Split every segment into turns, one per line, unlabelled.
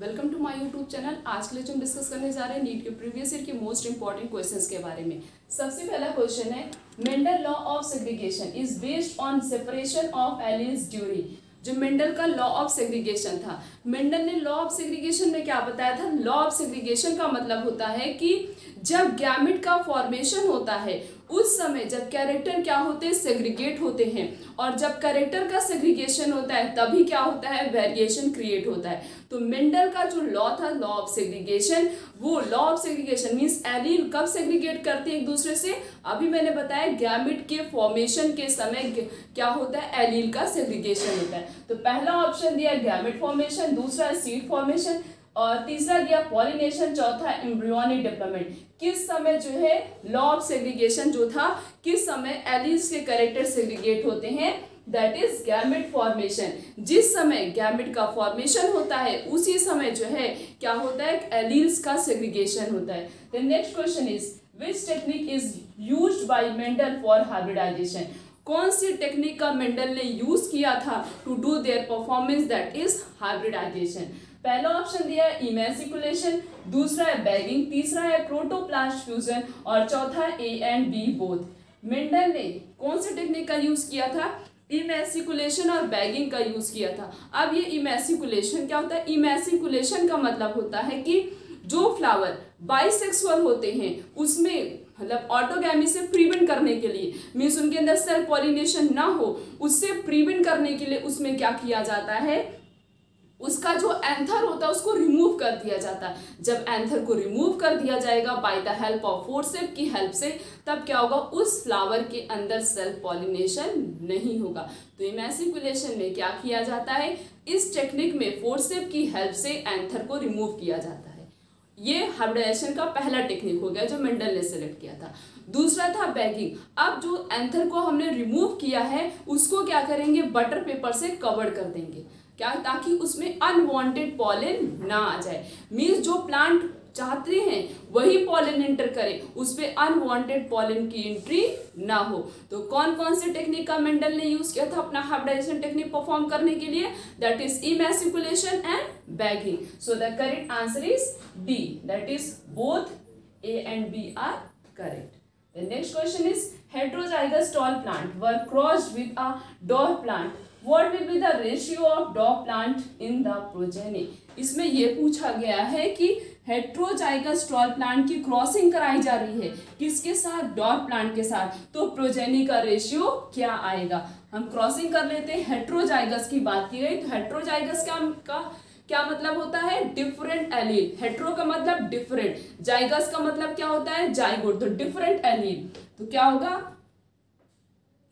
Welcome to my YouTube channel. आज के लिए जो हम डिस्कस करने जा रहे हैं नीट के प्रीवियस ईयर के मोस्ट इंपॉर्टेंट क्वेश्चंस के बारे में। सबसे पहला क्वेश्चन है, Mendel law of segregation is based on separation of alleles during. जो मेंडल का लॉ ऑफ सेग्रीगेशन था, मेंडल ने लॉ ऑफ सेग्रीगेशन में क्या बताया था? लॉ ऑफ सेग्रीगेशन का मतलब होता है कि जब गैमेट का फॉर्मेशन होता है उस समय जब कैरेक्टर क्या होते हैं, सेग्रीगेट होते हैं, और जब कैरेक्टर का सेग्रीगेशन होता है तभी क्या होता है, वेरिएशन क्रिएट होता है। तो मेंडल का जो लॉ था, लॉ ऑफ सेग्रीगेशन, वो law of segregation means allele कब सेग्रीगेट करते हैं एक दूसरे से? अभी मैंने बताया गैमेट के फॉर्मेशन के समय क्या होता है, एलील का सेग्रीगेशन होता है। तो पहला ऑप्शन दिया गैमेट फॉर्मेशन, दूसरा सीड फॉर्मेशन, और तीसरा दिया पॉलिनेशन, चौथा एम्ब्रियोनिक डेवलपमेंट। किस समय जो है लॉ ऑफ सेग्रीगेशन जो था, किस समय एलील्स के कैरेक्टर सेग्रीगेट होते हैं, दैट इज गैमेट फॉर्मेशन। जिस समय गैमेट का फॉर्मेशन होता है उसी समय जो है क्या होता है, एलील्स का सेग्रीगेशन होता है। The next question is which technique is used by Mendel for hybridization. कौन सी टेक्निक का मेंडल ने यूज किया था to do their performance, that is hybridization. पहला ऑप्शन दिया है इमेसिकुलेशन, दूसरा है बैगिंग, तीसरा है प्रोटोप्लास्ट फ्यूजन, और चौथा A and B both. Mendel ने कौन सी टेक्निक का यूज किया था? इमेसिकुलेशन और बैगिंग का यूज किया था। अब ये इमेसिकुलेशन क्या होता है? इमेसिकुलेशन का मतलब होता है कि जो फ्लावर बाइसेक्सुअल होते हैं उसमें मतलब ऑटोगैमी से प्रिवेंट करने के लिए, मीन्स उनके अंदर सेल्फ पॉलिनेशन ना हो, उससे प्रिवेंट करने के लिए उसमें क्या किया जाता है, उसका जो एंथर होता है उसको रिमूव कर दिया जाता है। जब एंथर को रिमूव कर दिया जाएगा by the help of forceps की हेल्प से, तब क्या होगा, उस फ्लावर के अंदर सेल्फ पॉलिनेशन नहीं होगा। तो इमेसिकुलेशन में क्या किया जाता है, इस टेक्निक में फोर्सेप की हेल्प से एंथर को रिमूव किया जाता है। ये हाइब्रिडाइजेशन का पहला टेक्निक हो गया जो मेंडल ने सेलेक्ट किया था। दूसरा था बैगिंग। अब जो एंथर को हमने रिमूव किया है उसको क्या करेंगे, बटर पेपर से कवर कर देंगे, क्या, ताकि उसमें अनवांटेड पॉलन ना आ जाए। मीन्स जो प्लांट चाहते हैं वही पॉलन एंटर करे, उस पर अनवांटेड पॉलन की एंट्री ना हो। तो कौन कौन से टेक्निक का मेंडल ने यूज किया था अपना हाइब्रिडाइजेशन टेक्निक परफॉर्म करने के लिए? That is emasculation and bagging. So the correct answer is D, that is both A and B are correct. The next question is heterozygous tall plant were crossed with a dwarf plant. What will be the ratio of dwarf plant in the progeny? इसमें ये पूछा गया है कि heterozygous tall plant की crossing कराई जा रही है किसके साथ, डॉर्फ प्लांट के साथ, तो प्रोजेनी का रेशियो क्या आएगा? हम क्रॉसिंग कर लेते हैं। हेट्रोजाइगस की बात की गई तो हेट्रोजाइगस का क्या मतलब होता है, डिफरेंट एलील। हेट्रो का मतलब डिफरेंट, जाइगस का मतलब क्या होता है, जाइगोट। तो डिफरेंट एलील, तो क्या होगा,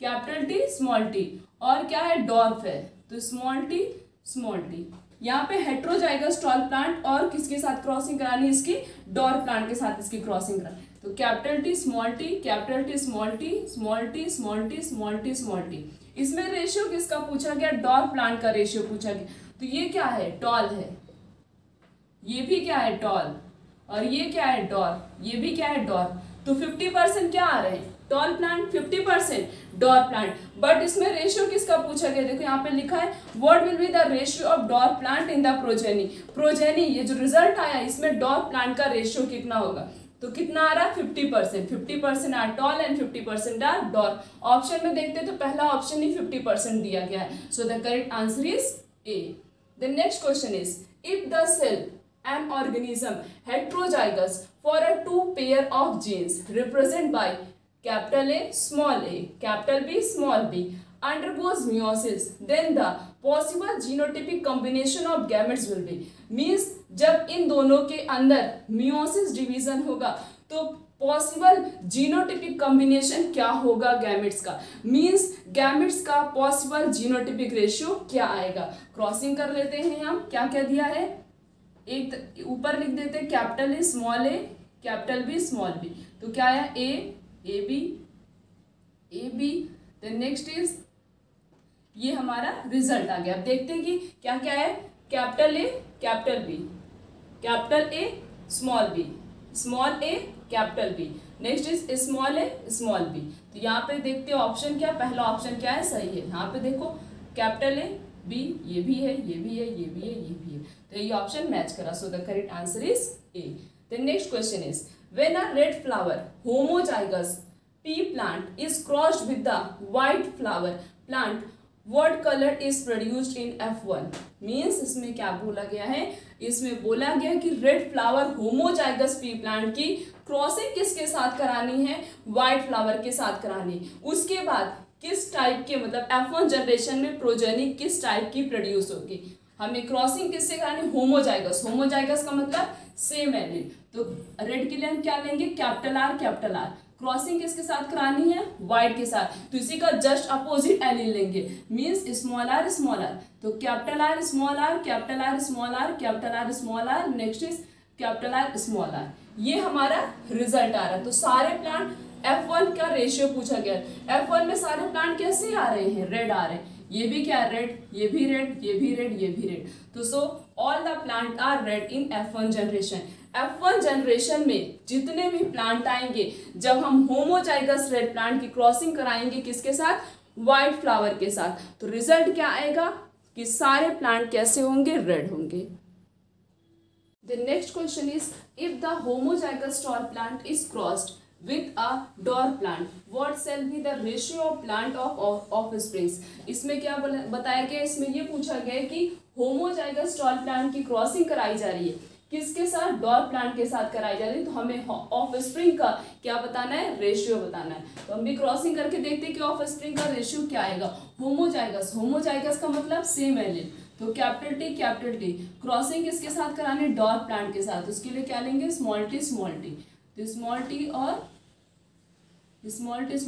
कैपिटल टी स्मॉल टी, और क्या है, डॉर्फ है, तो स्मॉल टी स्मॉल टी। यहाँ पे हेट्रोजाइगस टॉल प्लांट और किसके साथ क्रॉसिंग करानी, इसकी डॉर्फ प्लांट के साथ इसकी क्रॉसिंग करानी। तो capital T small T, capital T small T, small T small T, small T small T. इसमें रेशियो किसका पूछा गया, डॉर्फ प्लांट का रेशियो पूछा गया। तो ये क्या है, टॉल है, ये भी क्या है, टॉल, और ये क्या है, डॉर्फ, ये भी क्या है, डॉर्फ। तो 50% क्या आ रहे हैं, tall plant, 50% dwarf plant. But इसमें रेशियो किसका पूछा गया, देखो यहाँ पे लिखा है what will be the ratio of dwarf plant in the progeny. Progeny ये जो रिजल्ट आया इसमें डॉर्फ प्लांट का रेशियो कितना होगा, तो कितना आ रहा है, 50%। 50% are tall and 50% are dwarf. Option में देखते तो पहला ऑप्शन ही 50% दिया गया है। सो the correct answer is A. The next question is, if the cell, an organism heterozygous for a two pair of genes represented by capital A, small a, capital B, small b, undergoes meiosis, then the possible genotypic combination of gametes will be. Means जब इन दोनों के अंदर meiosis division होगा तो possible genotypic combination क्या होगा gametes का, means gametes का पॉसिबल जीनोटिपिक रेशियो क्या आएगा। क्रॉसिंग कर लेते हैं हम, क्या क्या दिया है, एक ऊपर लिख देते हैं capital A small A, capital B small B. तो क्या है, A B, A B. Then next is ये हमारा रिजल्ट आ गया। अब देखते हैं कि क्या क्या है, capital A capital B, capital A small B, small A capital B, next is small A small B. तो यहाँ पे देखते हैं ऑप्शन क्या, पहला ऑप्शन क्या है, सही है। यहाँ पे देखो कैपिटल ए बी, ये भी है, ये भी है, ये भी है, ये भी है, तो ये ऑप्शन मैच करा। सो the correct answer is A. The next question is when a red flower homozygous P plant is crossed with the white flower plant, what colour is produced in F1? Means इसमें क्या बोला गया है, इसमें बोला गया कि red flower homozygous P plant की क्रॉसिंग किसके साथ करानी है, व्हाइट फ्लावर के साथ करानी, उसके बाद किस टाइप के मतलब F1 जनरेशन में प्रोजेनी किस टाइप की प्रोड्यूस होगी। हमें क्रॉसिंग किससे करानी, होमोजाइगस, होमोजाइगस का मतलब सेम एलील, तो रेड के लिए हम क्या लेंगे, capital R capital are, crossing किसके साथ करानी है, व्हाइट के साथ, तो इसी का जस्ट अपोजिट एलील लेंगे, मींस स्मॉल आर, तो capital R small R, capital R small R, capital R small R, next is capital R small R, ये हमारा रिजल्ट आ रहा है। तो सारे प्लांट F1 का रेशियो पूछा गया, F1 में सारे प्लांट कैसे आ रहे हैं, रेड आ रहे हैं, ये भी क्या है रेड, ये भी रेड, ये भी रेड, ये भी रेड, तो so all the plant are red in F1 generation. F1 generation में जितने भी प्लांट आएंगे, जब हम होमोजाइगस रेड प्लांट की क्रॉसिंग कराएंगे किसके साथ, व्हाइट फ्लावर के साथ, तो रिजल्ट क्या आएगा कि सारे प्लांट कैसे होंगे, रेड होंगे। The next question is if the homozygous tall plant is crossed with a dwarf plant, what shall be the ratio of plant of offsprings? इसमें क्या बताया गया, इसमें ये पूछा गया कि होमोजाइगस tall plant की क्रॉसिंग कराई जा रही है, किसके साथ, डॉर्फ प्लांट के साथ कराई जा रही है, तो हमें ऑफस्प्रिंग का क्या बताना है, रेशियो बताना है। तो हम भी क्रॉसिंग करके देखते हैं कि ऑफस्प्रिंग का रेशियो क्या आएगा, होमोजाइगस, होमोजाइगस का मतलब सेम एलील, तो कैपिटल टी, क्रॉसिंग किसके साथ करानी, डॉर्फ प्लांट के साथ, उसके लिए क्या लेंगे, स्मॉल टी, तो स्मॉल टी और small T,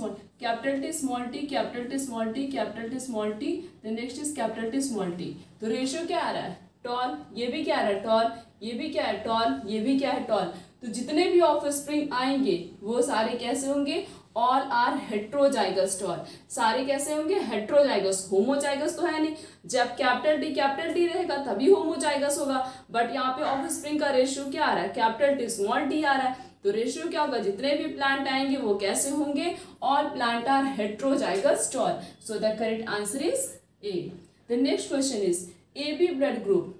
capital T small T, capital T small T, capital T small T, then next is capital T small T, तो रेशियो क्या आ रहा है, टॉल, ये भी क्या आ रहा है, टॉल, ये भी क्या है, टॉल, ये भी क्या है, टॉल, तो जितने भी ऑफस्प्रिंग आएंगे वो सारे कैसे होंगे, ऑल आर हेट्रोजाइगस टॉल, सारे कैसे होंगे, हेट्रोजाइगस, होमोजाइगस तो है नहीं, जब कैपिटल टी रहेगा तभी होमोजाइगस होगा, बट यहाँ पे ऑफस्प्रिंग का रेशियो क्या आ रहा है, कैपिटल टी स्मॉल टी आ रहा है, तो रेशियो क्या होगा, जितने भी प्लांट आएंगे वो कैसे होंगे, all plant are heterozygous tall, so the correct answer is A. The next question is A B blood group,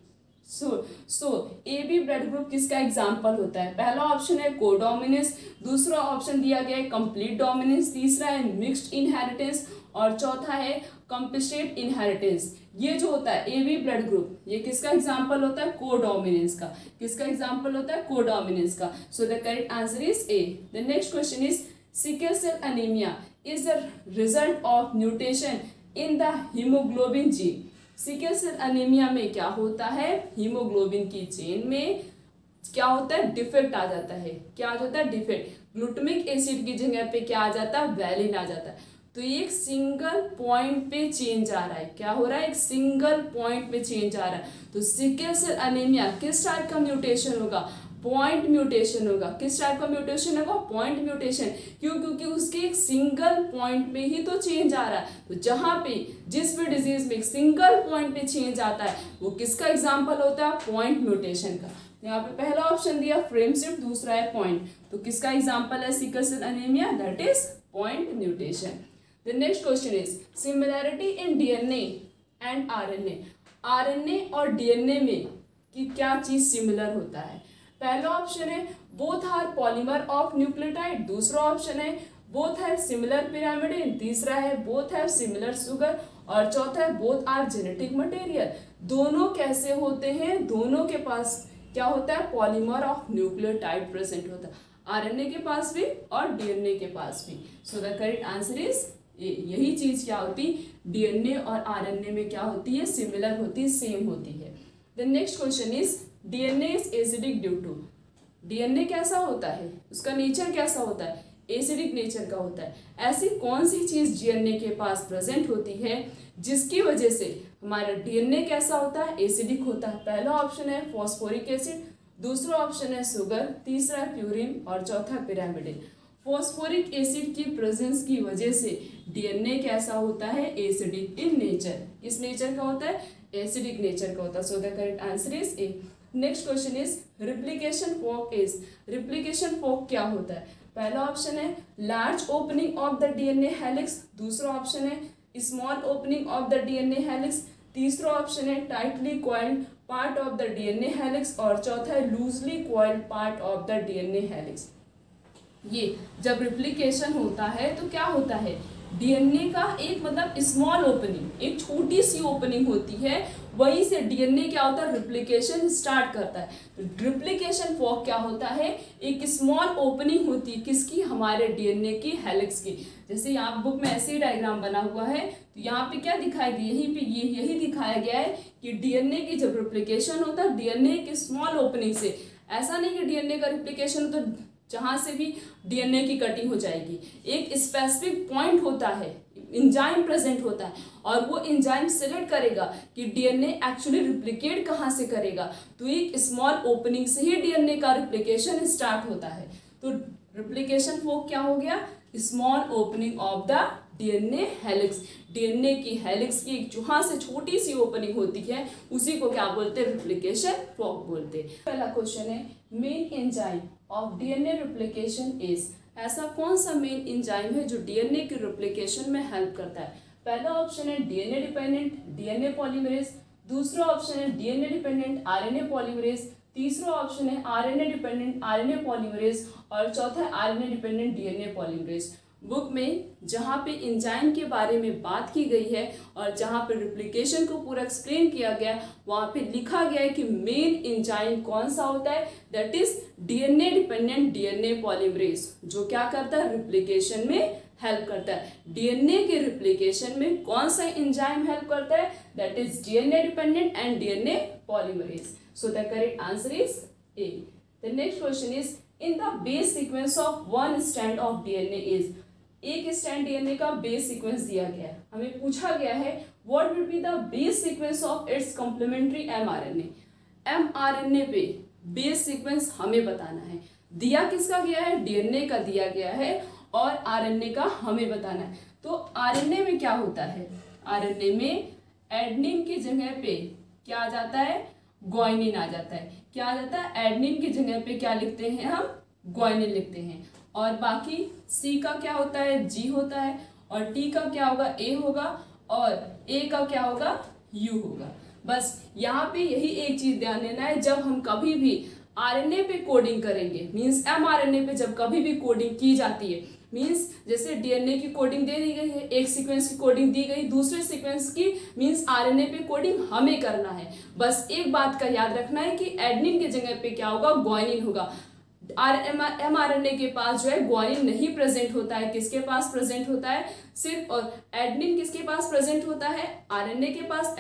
so A B blood group किसका एग्जाम्पल होता है, पहला ऑप्शन है कोडोमिनेंस, दूसरा ऑप्शन दिया गया है कंप्लीट डोमिनेंस, तीसरा है मिक्स्ड इनहेरिटेंस और चौथा है कंपनसेट इनहेरिटेंस। ये जो होता है ए बी ब्लड ग्रुप, ये किसका एग्जाम्पल होता है, कोडोमिनेंस का, किसका एग्जाम्पल होता है, कोडोमिनेंस का, so the correct answer is A. The next question is sickle cell anaemia is the result of mutation in the haemoglobin gene. Sickle cell anaemia में क्या होता है, हीमोग्लोबिन की चेन में क्या होता है, डिफेक्ट आ जाता है, क्या आ जाता है, डिफेक्ट, ग्लूटामिक एसिड की जगह पे क्या आ जाता है, वैलिन आ जाता है, तो ये एक सिंगल पॉइंट पे चेंज आ रहा है, क्या हो रहा है, एक सिंगल पॉइंट पे चेंज आ रहा है, तो सिकल सेल एनीमिया किस टाइप का म्यूटेशन होगा, पॉइंट म्यूटेशन होगा, किस टाइप का म्यूटेशन होगा, पॉइंट म्यूटेशन, क्यों, क्योंकि उसके एक सिंगल पॉइंट पे ही तो चेंज आ रहा है, तो जहां पे जिस भी डिजीज में एक सिंगल पॉइंट पे चेंज आता है वो किसका एग्जाम्पल होता है, पॉइंट म्यूटेशन का। यहाँ पे पहला ऑप्शन दिया फ्रेम शिफ्ट, दूसरा है पॉइंट, तो किसका एग्जाम्पल है sickle cell anaemia, that is point mutation. The next question is similarity in DNA and RNA, RNA और डीएनए में कि क्या चीज सिमिलर होता है, पहला ऑप्शन है both are polymer of nucleotide, दूसरा ऑप्शन है बोथ हैव सिमिलर पिरामिडिन, तीसरा है बोथ हैव सिमिलर शुगर और चौथा है बोथ आर जेनेटिक मटेरियल। दोनों कैसे होते हैं, दोनों के पास क्या होता है, पॉलीमर ऑफ न्यूक्लियोटाइड प्रेजेंट होता है, आरएनए के पास भी और डीएनए के पास भी, सो द करेक्ट आंसर इज यही चीज क्या होती, डीएनए और आरएनए में क्या होती है, सिमिलर होती है, सेम होती है। The next question is DNA is acidic due to, DNA कैसा होता है, उसका नेचर कैसा होता है, एसिडिक नेचर का होता है। ऐसी कौन सी चीज डीएनए के पास प्रेजेंट होती है जिसकी वजह से हमारा डीएनए कैसा होता है, एसिडिक होता है। पहला ऑप्शन है फॉस्फोरिक एसिड, दूसरा ऑप्शन है शुगर, तीसरा है प्यूरिन और चौथा पिरामिडिन। फॉस्फोरिक एसिड की प्रेजेंस की वजह से डीएनए कैसा होता है, एसिडिक इन नेचर, किस नेचर का होता है, एसिडिक नेचर का होता है, सो the correct answer is A. Next question is replication fork is, replication fork क्या होता है, पहला ऑप्शन है large opening of the DNA helix, दूसरा ऑप्शन है small opening of the DNA helix, तीसरा ऑप्शन है tightly coiled part of the DNA helix, और चौथा है loosely coiled part of the DNA helix. ये जब रिप्लिकेशन होता है तो क्या होता है, डीएनए का एक मतलब स्मॉल ओपनिंग, एक छोटी सी ओपनिंग होती है, वहीं से डीएनए क्या होता है, रिप्लिकेशन स्टार्ट करता है। तो रिप्लिकेशन फॉर्क क्या होता है, एक स्मॉल ओपनिंग होती है किसकी, हमारे डीएनए की हेलिक्स की। जैसे यहाँ बुक में ऐसे ही डायग्राम बना हुआ है, तो यहाँ पे क्या दिखाया गया, यहीं पे यही दिखाया गया है कि डीएनए की जब रिप्लिकेशन होता है डीएनए की स्मॉल ओपनिंग से, ऐसा नहीं कि डीएनए का रिप्लिकेशन तो जहाँ से भी डीएनए की कटिंग हो जाएगी, एक स्पेसिफिक पॉइंट होता है, एंजाइम प्रेजेंट होता है, और वो एंजाइम सिलेक्ट करेगा कि डीएनए एक्चुअली रिप्लिकेट कहाँ से करेगा, तो एक स्मॉल ओपनिंग से ही डीएनए का रिप्लिकेशन स्टार्ट होता है। तो रिप्लिकेशन फोर्क क्या हो गया, small opening of the DNA helix, DNA की हेलिक्स की जहाँ से छोटी सी ओपनिंग होती है उसी को क्या बोलते हैं, रिप्लिकेशन फोर्क बोलते हैं। पहला क्वेश्चन है main enzyme of DNA replication is, ऐसा कौन सा मेन एंजाइम है जो डीएनए की रिप्लिकेशन में हेल्प करता है। पहला ऑप्शन है डीएनए डिपेंडेंट डीएनए पॉलीमरेज, दूसरा ऑप्शन है डीएनए डिपेंडेंट आरएनए पॉलीमरेज, तीसरा ऑप्शन है आरएनए डिपेंडेंट आरएनए पॉलीमरेज, और चौथा है RNA dependent DNA polymerase. Book में जहाँ पे एंजाइम के बारे में बात की गई है और जहाँ पे रिप्लिकेशन को पूरा एक्सप्लेन किया गया, वहाँ पे लिखा गया है कि मेन एंजाइम कौन सा होता है, that is DNA dependent DNA polymerase, जो क्या करता है, रिप्लिकेशन में हेल्प करता है। डीएनए के रिप्लिकेशन में कौन सा एंजाइम हेल्प करता है, that is DNA dependent and DNA polymerase. So the correct answer is A. The next question is in the base sequence of one strand of DNA is, एक strand DNA का base sequence दिया गया है, हमें पूछा गया है what will be the base sequence of its complementary mRNA. MRNA पे बेस सीक्वेंस हमें बताना है, दिया किसका गया है, डीएनए का दिया गया है, और आरएनए का हमें बताना है। तो आरएनए में क्या होता है, आरएनए में एडेनिन की जगह पे क्या आ जाता है, ग्वानिन आ जाता है। क्या आ जाता है, एडेनिन की जगह पे क्या लिखते हैं हम, ग्वानिन लिखते हैं, और बाकी सी का क्या होता है, जी होता है, और टी का क्या होगा, ए होगा, और ए का क्या होगा, यू होगा। बस यहाँ पे यही एक चीज ध्यान देना है, जब हम कभी भी आरएनए पे कोडिंग करेंगे, मींस एमआरएनए पे जब कभी भी कोडिंग की जाती है, मींस जैसे डीएनए की कोडिंग दे दी गई है, एक सीक्वेंस की कोडिंग दी गई, दूसरे सीक्वेंस की, मींस आरएनए पे कोडिंग हमें करना है। बस एक बात का याद रखना है कि एडेनिन की जगह पे क्या होगा, ग्वानिन होगा। एमआरएनए के पास जो है ग्वानिन नहीं प्रेजेंट होता है, किसके पास प्रेजेंट होता है, सिर्फ, और एडेनिन किसके पास प्रेजेंट होता है, आरएनए के पास,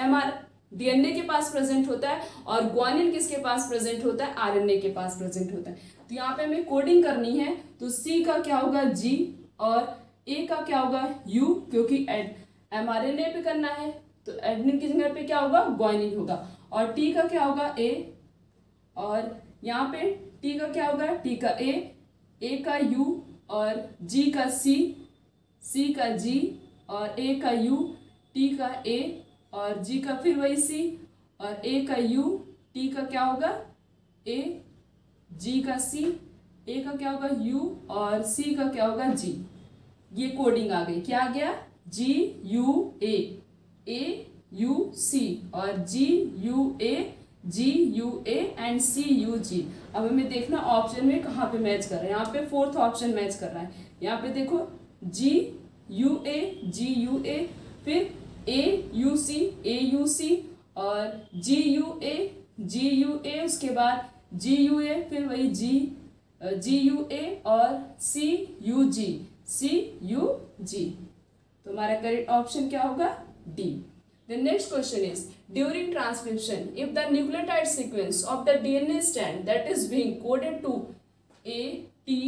डीएनए के पास प्रेजेंट होता है, और ग्वानिन किसके पास प्रेजेंट होता है, आरएनए के पास प्रेजेंट होता है। तो यहाँ पे हमें कोडिंग करनी है, तो सी का क्या होगा, जी, और ए का क्या होगा, यू, क्योंकि एमआरएनए पे करना है तो एडेनिन की जगह पे क्या होगा, ग्वानिन होगा, और टी का क्या होगा, ए, और यहाँ पे टी का क्या होगा, टी का ए का यू, और जी का सी का जी, और ए का यू, टी का ए, और जी का फिर वही सी, और ए का यू, टी का क्या होगा, ए, जी का सी, ए का क्या होगा, यू, और सी का क्या होगा, जी। ये कोडिंग आ गई, क्या आ गया, जी यू ए यू सी, और G U A, G U A and C U G. अब हमें देखना ऑप्शन में कहाँ पे मैच कर रहा है, यहाँ पे फोर्थ ऑप्शन मैच कर रहा है। यहाँ पे देखो जी यू ए, फिर ए यू सी, और जी यू ए, उसके बाद जी यू ए, फिर वही जी यू ए, और सी यू जी। तो हमारा करेक्ट ऑप्शन क्या होगा, D. The next question is, during transcription, if the nucleotide sequence of the DNA strand that is being coded to A, T,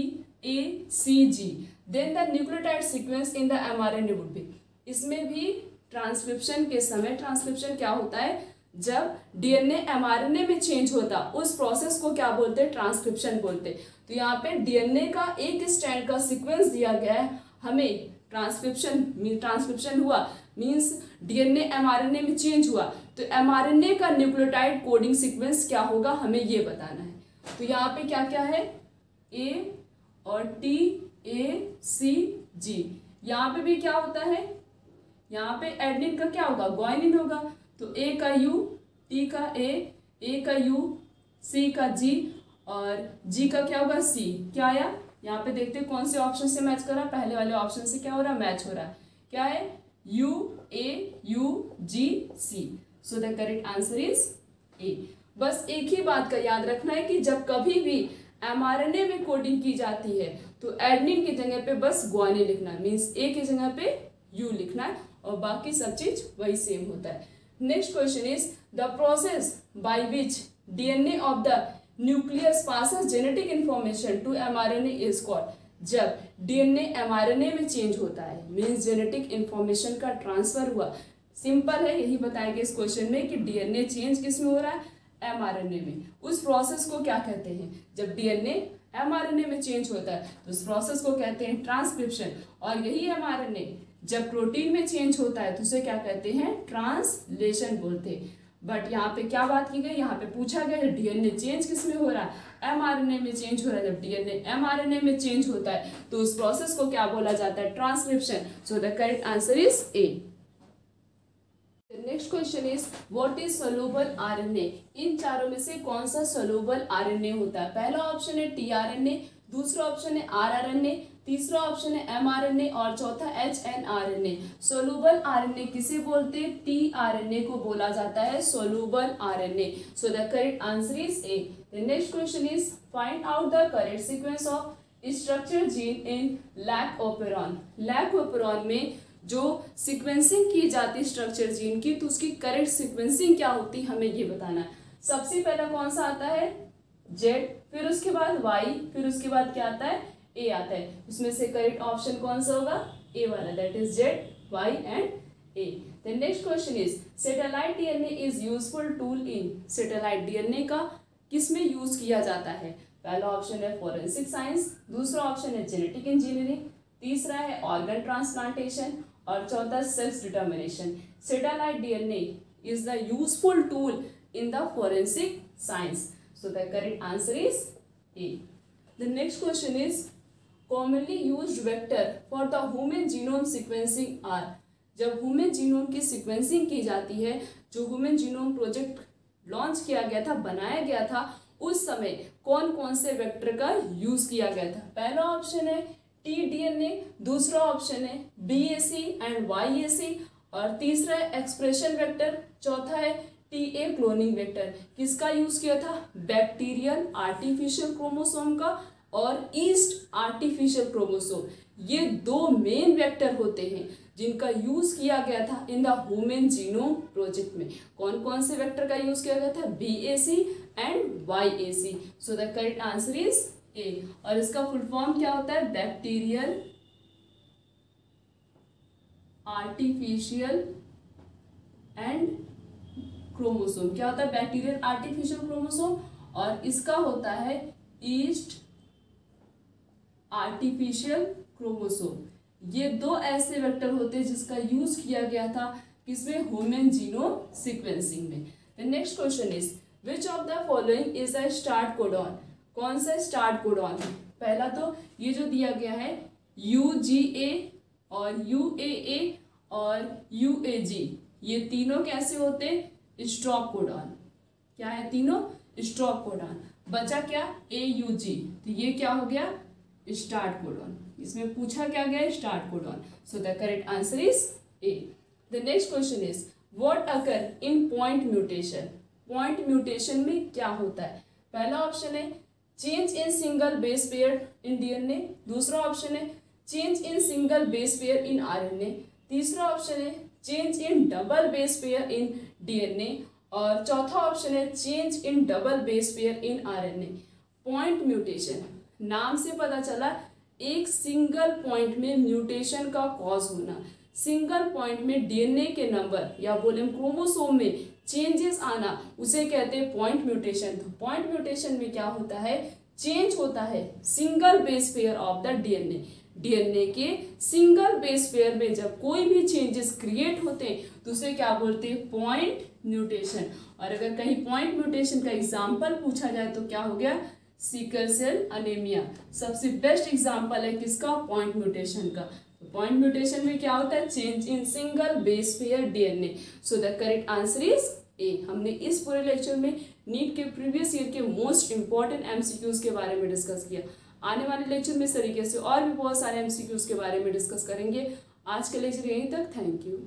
A, C, G, then the nucleotide sequence in the mRNA would be। इसमें भी transcription के समय, transcription क्या होता है, जब DNA mRNA में change होता, उस प्रोसेस को क्या बोलते हैं, ट्रांसक्रिप्शन बोलते हैं। तो यहाँ पे डीएनए का एक स्ट्रैंड का सीक्वेंस दिया गया है, हमें ट्रांसक्रिप्शन हुआ, मींस डीएनए एमआरएनए में चेंज हुआ, तो एमआरएनए का न्यूक्लियोटाइड कोडिंग सीक्वेंस क्या होगा, हमें ये बताना है। तो यहाँ पे क्या क्या है, ए और टी, ए सी जी। यहाँ पे भी क्या होता है, यहाँ पे एडेनिन का क्या होगा, ग्वानिन होगा, तो ए का यू, टी का ए का यू, सी का जी और जी का क्या होगा सी। क्या आया यहाँ पे देखते हैं कौन से ऑप्शन से मैच कर रहा है। पहले वाले ऑप्शन से क्या हो रहा है, मैच हो रहा है। क्या है, U A U G C. So the correct answer is A. बस एक ही बात का याद रखना है कि जब कभी भी mRNA में कोडिंग की जाती है तो एडनिन की जगह पे बस गुआनिन लिखना है, मीन्स ए की जगह पे यू लिखना है और बाकी सब चीज वही सेम होता है। Next question is the process by which DNA of the nucleus passes genetic information to mRNA is called. जब DNA mRNA में चेंज होता है मीन्स जेनेटिक इंफॉर्मेशन का ट्रांसफर हुआ। सिंपल है, यही बताएंगे इस क्वेश्चन में कि DNA चेंज किस में हो रहा है, mRNA में। उस प्रोसेस को क्या कहते हैं, जब DNA mRNA में चेंज होता है तो उस प्रोसेस को कहते हैं ट्रांसक्रिप्शन। और यही mRNA जब प्रोटीन में चेंज होता है तो उसे क्या कहते हैं, ट्रांसलेशन बोलते हैं। बट यहाँ पे क्या बात की गई, यहाँ पे पूछा गया DNA चेंज किस में हो रहा है, mRNA में चेंज हो रहा है। जब DNA mRNA में चेंज होता है तो उस प्रोसेस को क्या बोला जाता है, transcription. So the correct answer is A. Next question is what is soluble RNA। इन चारों में से कौन सा सोल्यूबल RNA होता है। पहला ऑप्शन है tRNA, दूसरा ऑप्शन है rRNA, तीसरा ऑप्शन है mRNA और चौथा hnRNA। सोल्यूबल RNA किसे बोलते हैं, tRNA को बोला जाता है soluble RNA। So the correct answer is A. The next question is find out the correct sequence of structure gene in lac operon. Lac operon में जो सीक्वेंसिंग की जाती स्ट्रक्चर जीन की तो उसकी करेक्ट सीक्वेंसिंग क्या होती हमें ये बताना है। सबसे पहला कौन सा आता है, जेड, फिर उसके बाद वाई, फिर उसके बाद क्या आता है, ए आता है। उसमें से करेक्ट ऑप्शन कौन सा होगा, ए वाला, that is Z Y and A. The next question is satellite DNA is useful tool in. Satellite DNA का किसमें यूज किया जाता है। पहला ऑप्शन है फॉरेंसिक साइंस, दूसरा ऑप्शन है जेनेटिक इंजीनियरिंग, तीसरा है ऑर्गन ट्रांसप्लांटेशन और चौथा sex determination. Satellite DNA is the useful tool in the forensic science. So the correct answer is A. The next question is commonly used vector for the human genome sequencing are. जब human genome की sequencing की जाती है, जो human genome project launch किया गया था, बनाया गया था, उस समय कौन कौन से वेक्टर का यूज किया गया था। पहला ऑप्शन है tDNA, दूसरा ऑप्शन है BAC एंड YAC और तीसरा है एक्सप्रेशन वेक्टर, चौथा है TA क्लोनिंग वेक्टर। किसका यूज किया था, बैक्टीरियल आर्टिफिशियल क्रोमोसोम का और ईस्ट आर्टिफिशियल क्रोमोसोम। ये दो मेन वेक्टर होते हैं जिनका यूज किया गया था in the human genome project में। कौन कौन से वेक्टर का यूज किया गया था, BAC and YAC। So the correct answer is ए। और इसका फुल फॉर्म क्या होता है, बैक्टीरियल आर्टिफिशियल एंड क्रोमोसोम। क्या होता है, बैक्टीरियल आर्टिफिशियल क्रोमोसोम और इसका होता है ईस्ट आर्टिफिशियल क्रोमोसोम। ये दो ऐसे वेक्टर होते हैं जिसका यूज किया गया था किसमें, ह्यूमन जीनोम सीक्वेंसिंग में। The next question is which of the following is a start codon. कौन सा स्टार्ट कोडॉन है। पहला तो ये जो दिया गया है UGA और UAA और UAG, ये तीनों कैसे होते हैं, स्टॉप कोडॉन। क्या है, तीनों स्टॉप कोडॉन। बचा क्या, AUG, तो ये क्या हो गया, स्टार्ट कोडॉन। इसमें पूछा क्या गया, start codon. So the correct answer is A. The next question is what occur in point mutation. Point mutation में क्या होता है। पहला ऑप्शन है change in single base pair in DNA, दूसरा ऑप्शन है change in single base pair in RNA, तीसरा option है change in double base pair in DNA और चौथा ऑप्शन है change in double base pair in RNA। Point mutation, नाम से पता चला एक सिंगल पॉइंट में म्यूटेशन का कॉज होना। सिंगल पॉइंट में DNA के नंबर या बोले क्रोमोसोम में चेंजेस आना, उसे कहते हैं पॉइंट म्यूटेशन। तो पॉइंट म्यूटेशन में क्या होता है, चेंज होता है single base pair of the DNA के सिंगल बेस पेयर में जब कोई भी चेंजेस क्रिएट होते हैं तो उसे क्या बोलते हैं, पॉइंट म्यूटेशन। और अगर कहीं पॉइंट म्यूटेशन का एग्जाम्पल पूछा जाए तो क्या हो गया, सिकल सेल अनीमिया। सबसे बेस्ट एग्जाम्पल है किसका, पॉइंट म्यूटेशन का। तो पॉइंट म्यूटेशन में क्या होता है, change in single base pair DNA. So the correct answer is ए। हमने इस पूरे लेक्चर में नीट के प्रीवियस ईयर के मोस्ट इंपॉर्टेंट एमसीक्यूज के बारे में डिस्कस किया। आने वाले लेक्चर में इस तरीके से और भी बहुत सारे एमसीक्यूज के बारे में डिस्कस करेंगे। आज का लेक्चर यहीं तक। Thank you.